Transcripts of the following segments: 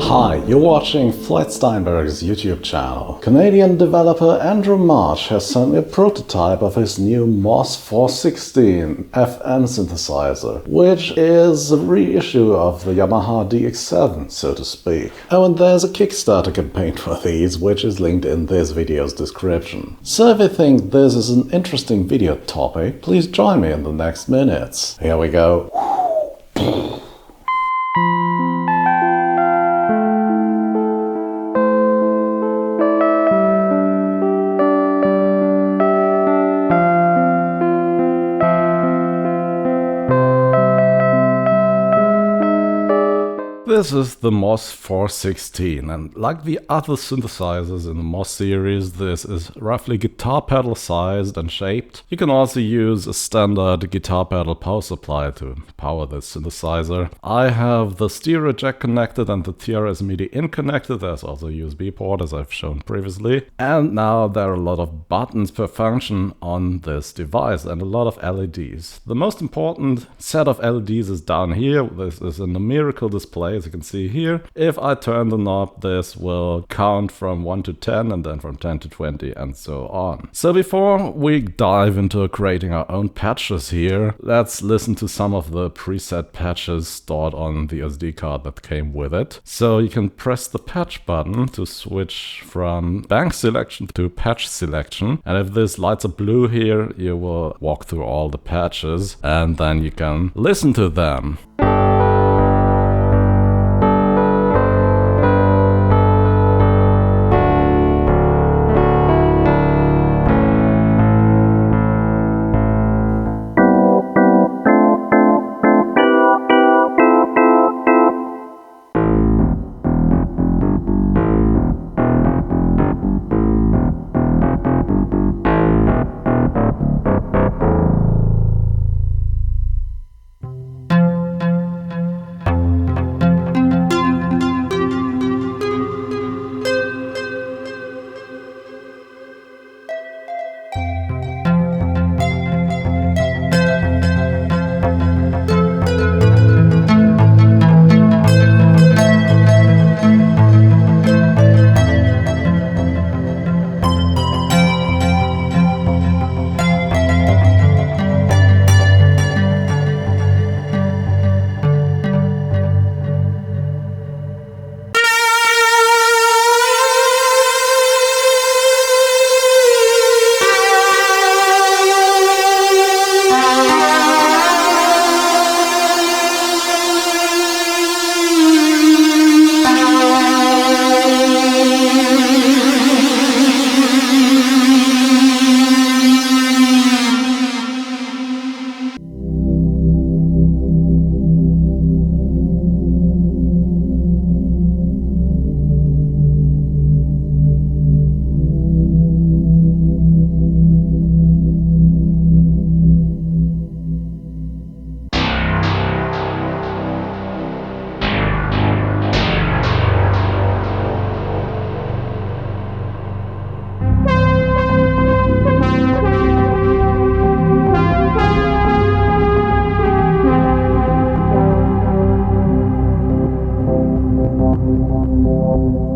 Hi, you're watching Floyd Steinberg's YouTube channel. Canadian developer Andrew March has sent me a prototype of his new MOS416 FN synthesizer, which is a reissue of the Yamaha DX7, so to speak. Oh, and there's a Kickstarter campaign for these, which is linked in this video's description. So if you think this is an interesting video topic, please join me in the next minutes. Here we go. This is the MOS416, and like the other synthesizers in the MOS series, this is roughly guitar pedal sized and shaped. You can also use a standard guitar pedal power supply to power this synthesizer. I have the stereo jack connected and the TRS MIDI in connected. There's also a USB port, as I've shown previously. And now there are a lot of buttons per function on this device and a lot of LEDs. The most important set of LEDs is down here. This is a numerical display, as you can see here. If I turn the knob, this will count from 1 to 10 and then from 10 to 20 and so on. So before we dive into creating our own patches here, let's listen to some of the preset patches stored on the SD card that came with it. So you can press the patch button to switch from bank selection to patch selection. And if this lights up blue here, you will walk through all the patches and then you can listen to them.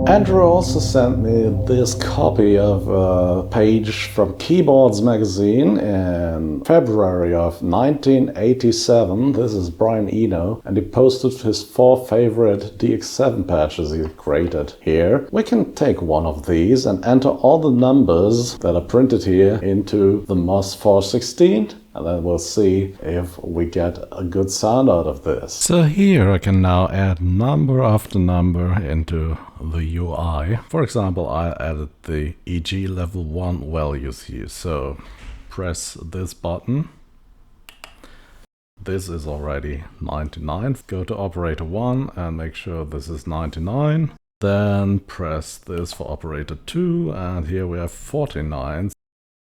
Andrew also sent me this copy of a page from Keyboards magazine in February of 1987. This is Brian Eno, and he posted his 4 favorite DX7 patches he created here. We can take one of these and enter all the numbers that are printed here into the MOS416 and then we'll see if we get a good sound out of this. So here I can now add number after number into the UI. For example, I added the EG level 1 values here. So press this button. This is already 99. Go to operator 1 and make sure this is 99. Then press this for operator 2, and here we have 49.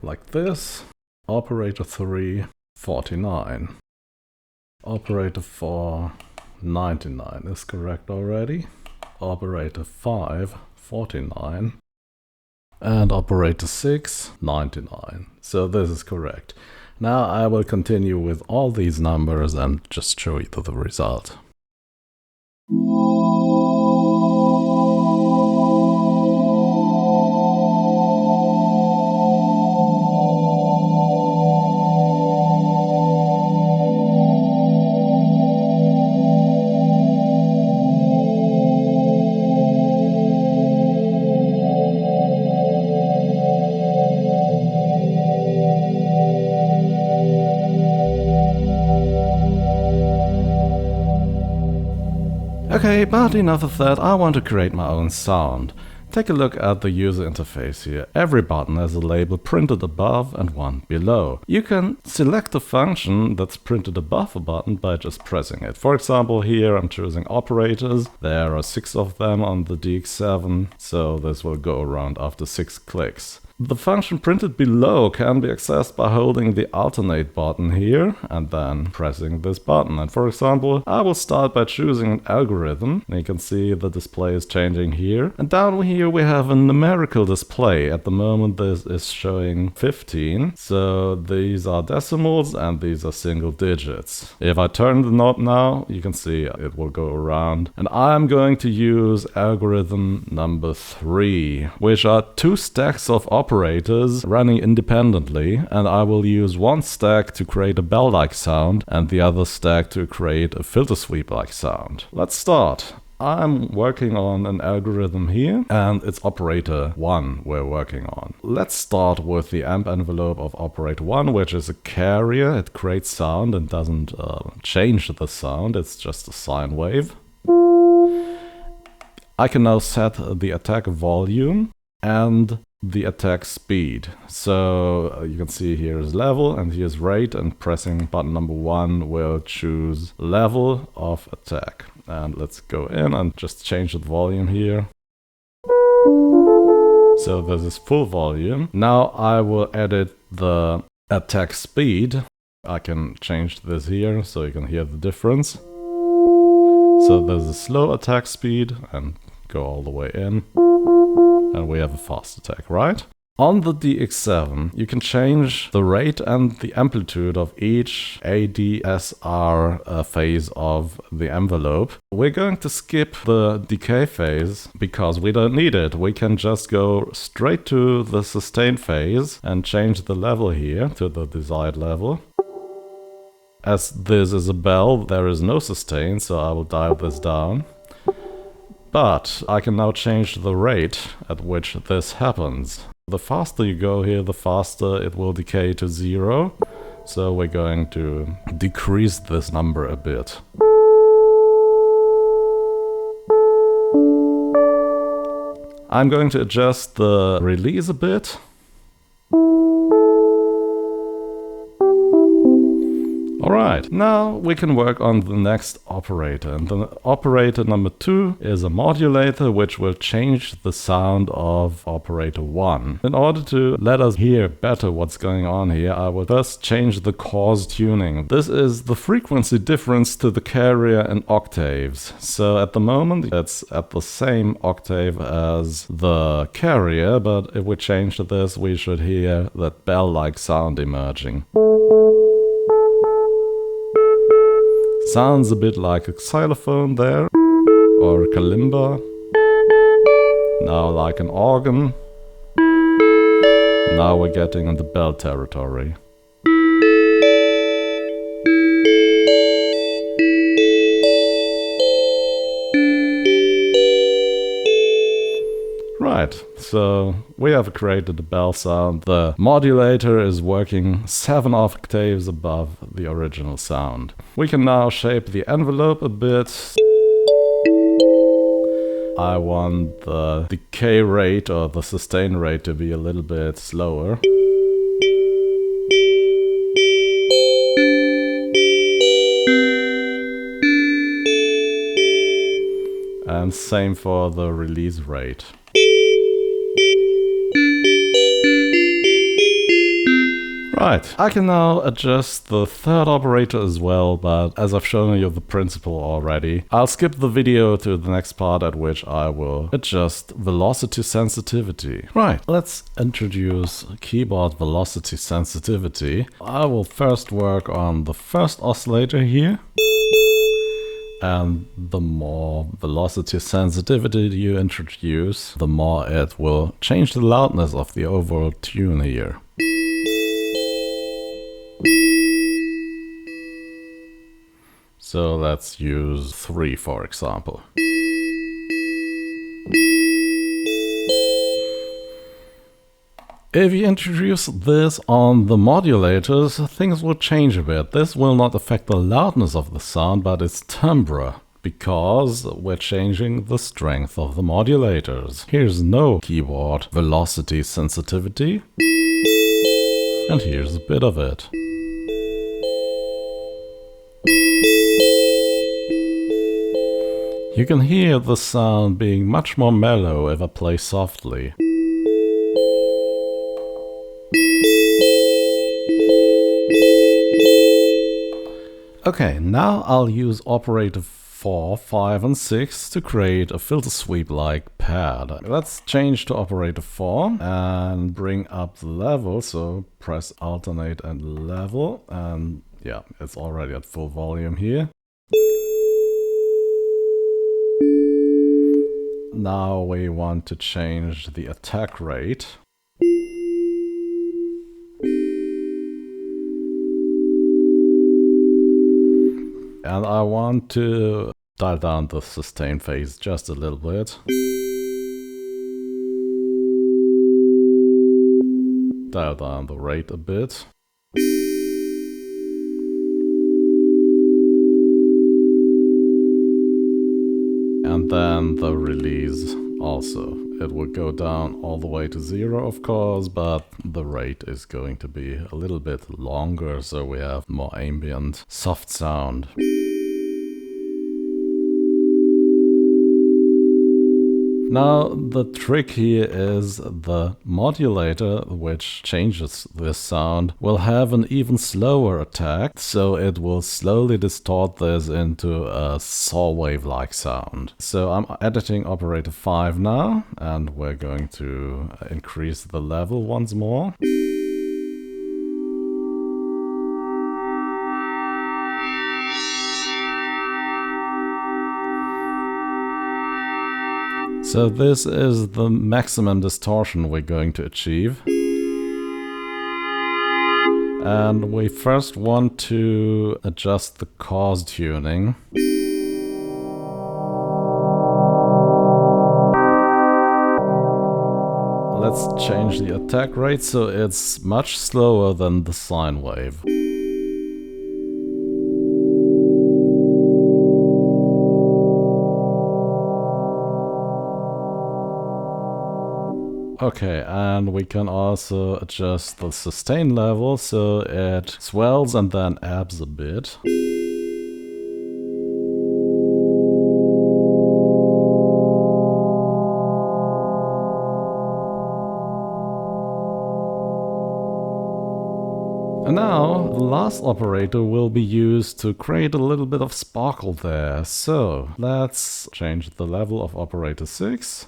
Like this. Operator 3, 49. Operator 4, 99 is correct already. Operator 5, 49. And operator 6, 99. So this is correct. Now I will continue with all these numbers and just show you the result. Okay, but enough of that, I want to create my own sound. Take a look at the user interface here. Every button has a label printed above and one below. You can select a function that's printed above a button by just pressing it. For example, here I'm choosing operators. There are 6 of them on the DX7, so this will go around after 6 clicks. The function printed below can be accessed by holding the alternate button here and then pressing this button. And for example, I will start by choosing an algorithm. You can see the display is changing here. And down here we have a numerical display. At the moment this is showing 15. So these are decimals and these are single digits. If I turn the knob now, you can see it will go around. And I'm going to use algorithm number 3, which are 2 stacks of operators running independently, and I will use one stack to create a bell-like sound and the other stack to create a filter sweep-like sound. Let's start. I'm working on an algorithm here, and it's operator 1 we're working on. Let's start with the amp envelope of operator 1, which is a carrier. It creates sound and doesn't change the sound, it's just a sine wave. I can now set the attack volume and the attack speed. So you can see here is level and here's rate, and pressing button number 1 will choose level of attack. And let's go in and just change the volume here. So this is full volume. Now I will edit the attack speed. I can change this here so you can hear the difference. So there's a slow attack speed and go all the way in. And we have a fast attack, right? On the DX7, you can change the rate and the amplitude of each ADSR phase of the envelope. We're going to skip the decay phase because we don't need it. We can just go straight to the sustain phase and change the level here to the desired level. As this is a bell, there is no sustain, so I will dial this down. But I can now change the rate at which this happens. The faster you go here, the faster it will decay to 0. So we're going to decrease this number a bit. I'm going to adjust the release a bit. Alright, now we can work on the next operator. And the operator number 2 is a modulator which will change the sound of operator 1. In order to let us hear better what's going on here, I will first change the cause tuning. This is the frequency difference to the carrier in octaves. So at the moment it's at the same octave as the carrier, but if we change this we should hear that bell-like sound emerging. Sounds a bit like a xylophone there, or a kalimba. Now like an organ. Now we're getting into bell territory. Right, so we have created a bell sound. The modulator is working 7 octaves above the original sound. We can now shape the envelope a bit. I want the decay rate or the sustain rate to be a little bit slower. And same for the release rate. Right, I can now adjust the third operator as well, but as I've shown you the principle already, I'll skip the video to the next part at which I will adjust velocity sensitivity. Right, let's introduce keyboard velocity sensitivity. I will first work on the first oscillator here. And the more velocity sensitivity you introduce, the more it will change the loudness of the overall tune here. So let's use 3 for example. If you introduce this on the modulators, things will change a bit. This will not affect the loudness of the sound, but its timbre, because we're changing the strength of the modulators. Here's no keyboard velocity sensitivity, and here's a bit of it. You can hear the sound being much more mellow if I play softly. Okay, now I'll use operator 4, 5 and 6 to create a filter sweep-like pad. Let's change to operator 4 and bring up the level, so press alternate and level, and yeah, it's already at full volume here. Now we want to change the attack rate. And I want to dial down the sustain phase just a little bit. Dial down the rate a bit. And then the release also. It will go down all the way to 0, of course, but the rate is going to be a little bit longer, so we have more ambient, soft sound. Now, the trick here is the modulator, which changes this sound, will have an even slower attack, so it will slowly distort this into a saw wave-like sound. So I'm editing operator 5 now, and we're going to increase the level once more. So this is the maximum distortion we're going to achieve. And we first want to adjust the cause tuning. Let's change the attack rate so it's much slower than the sine wave. Okay, and we can also adjust the sustain level so it swells and then ebbs a bit. And now the last operator will be used to create a little bit of sparkle there. So let's change the level of operator 6.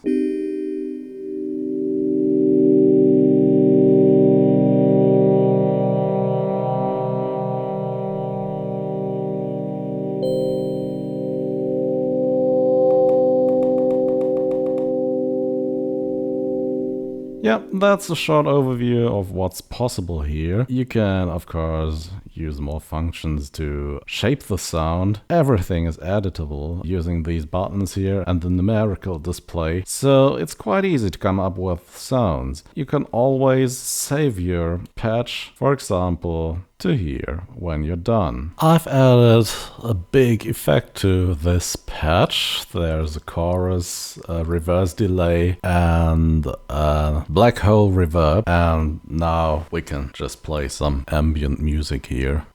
Yeah, that's a short overview of what's possible here. You can, of course, use more functions to shape the sound. Everything is editable using these buttons here and the numerical display, so it's quite easy to come up with sounds. You can always save your patch, for example, to here when you're done. I've added a big effect to this patch. There's a chorus, a reverse delay, and a black hole reverb, and now we can just play some ambient music here.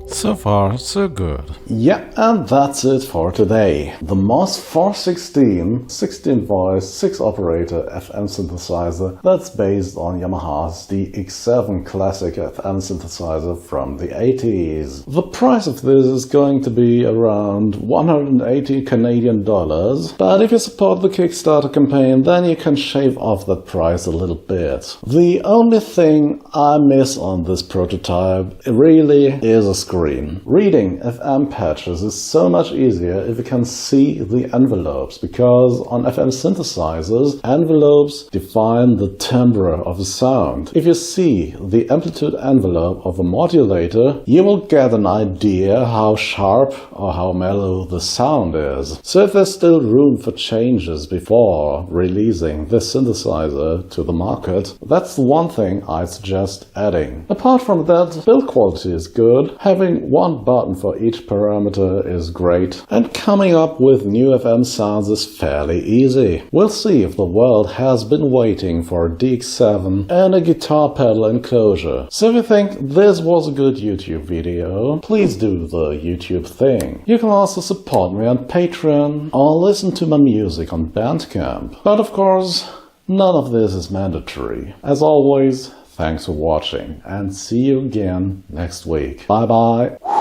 So far, so good. Yeah, and that's it for today. The MOS416 16-voice 6-operator FM synthesizer that's based on Yamaha's DX7 classic FM synthesizer from the 80s. The price of this is going to be around 180 Canadian dollars, but if you support the Kickstarter campaign, then you can shave off that price a little bit. The only thing I miss on this prototype really is a screen. Reading FM patches is so much easier if you can see the envelopes, because on FM synthesizers, envelopes define the timbre of a sound. If you see the amplitude envelope of a modulator, you will get an idea how sharp or how mellow the sound is. So if there's still room for changes before releasing this synthesizer to the market, that's the one thing I suggest adding. Apart from that, build quality is good, having one button for each parameter is great, and coming up with new FM sounds is fairly easy. We'll see if the world has been waiting for a DX7 and a guitar pedal enclosure. So if you think this was a good YouTube video, please do the YouTube thing. You can also support me on Patreon or listen to my music on Bandcamp. But of course, none of this is mandatory. As always, thanks for watching, and see you again next week. Bye bye.